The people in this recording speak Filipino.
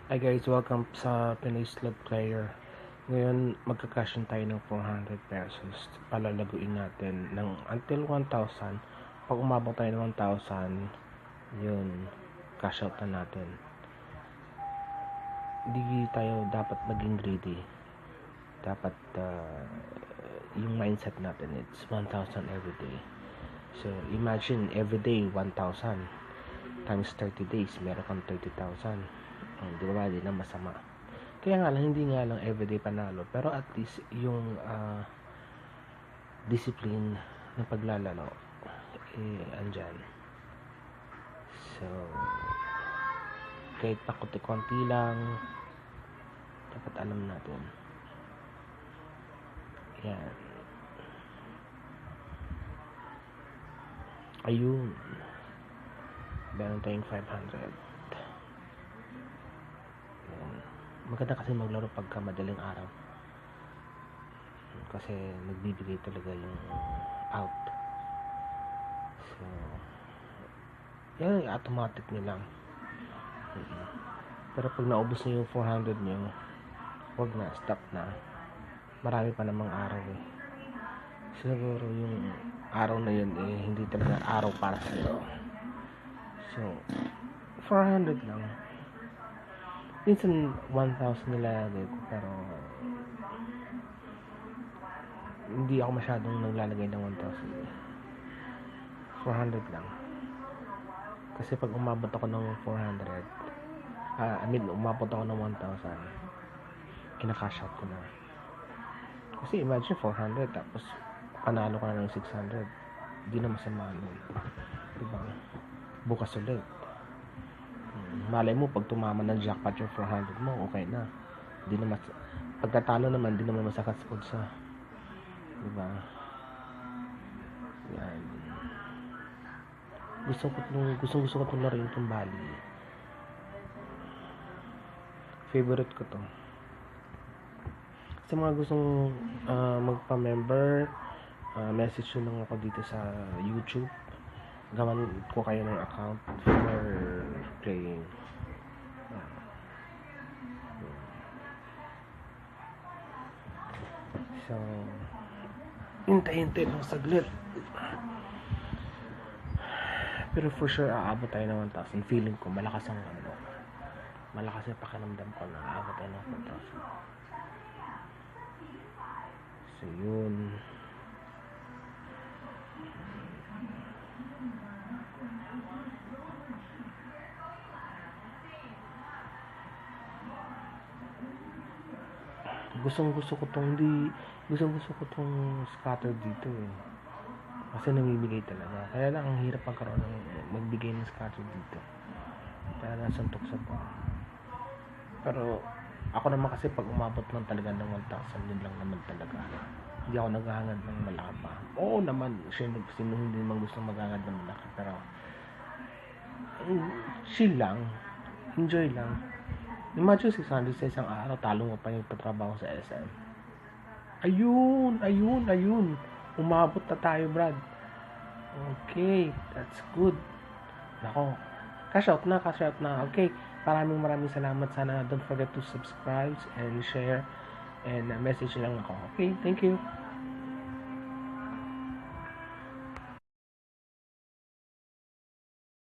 Hi guys, welcome sa Pinoy Slot Player. Ngayon, magka-cash in tayo ng 400 pesos. Palalaguin natin ng until 1,000. Pag umabot tayo ng 1,000, yun, cash out na natin. Hindi tayo dapat maging greedy. Dapat yung mindset natin, it's 1,000 every day. So, imagine every day 1,000 times 30 days, meron kang 30,000. Di ba? Di na masama. Kaya nga lang, hindi nga lang everyday panalo. Pero at least, yung discipline ng paglalaro, andyan. So, kahit pa konti-konti lang, dapat alam natin. Yan. Ayun. Meron tayong 500. Maganda kasi maglaro pagka madaling araw kasi nagbibigay talaga yung out. So yan, automatic nyo lang. Pero pag naubos nyo yung 400 nyo, wag na, stop na. Marami pa namang araw siguro yung araw na yun hindi talaga araw para sa'yo. So 400 lang. Minsan 1,000 nilalagay ko, pero hindi ako masyadong naglalagay ng 1,000. 400 lang. Kasi pag umabot ako ng 400, umabot ako ng 1,000, kinakash out ko na. Kasi imagine 400, tapos panalo ka na ng 600. Hindi na masama nun. Diba? Bukas ulit. Malay mo, pag tumama ng jackpot yung 400 mo, okay na. Di na pagkatalo naman, di naman masakit sa pulsa. Diba? Yan. Gusto ko itong laruin itong Bali. Favorite ko to. Sa mga gustong magpa-member, message nyo lang ako dito sa YouTube. Gawan ko kayo ng account for playing. So, hintay-hintay lang saglit. Pero for sure, aabot tayo ng 1,000. Feeling ko, malakas ang pakiramdam ko na aabot tayo ng 1,000. So, yun. Gusto ko tong scatter dito kasi namimigay talaga. Kaya lang ang hirap magkaroon ng magbigay ng scatter dito. Kaya nasuntok sa buwan. Pero ako naman kasi pag umabot lang talaga ng 1,000, yun lang naman talaga. Hindi ako naghahangad ng malaki pa. Oo naman, sino hindi naman gusto maghahangad ng malaki, pero chill lang, enjoy lang. Imagine 600 sa isang araw, talo mo pa yung patrabaho sa SM. Ayun. Umabot na tayo, Brad. Okay, that's good. Nako, cash out na. Okay, maraming salamat. Sana don't forget to subscribe and share and message lang ako. Okay, thank you.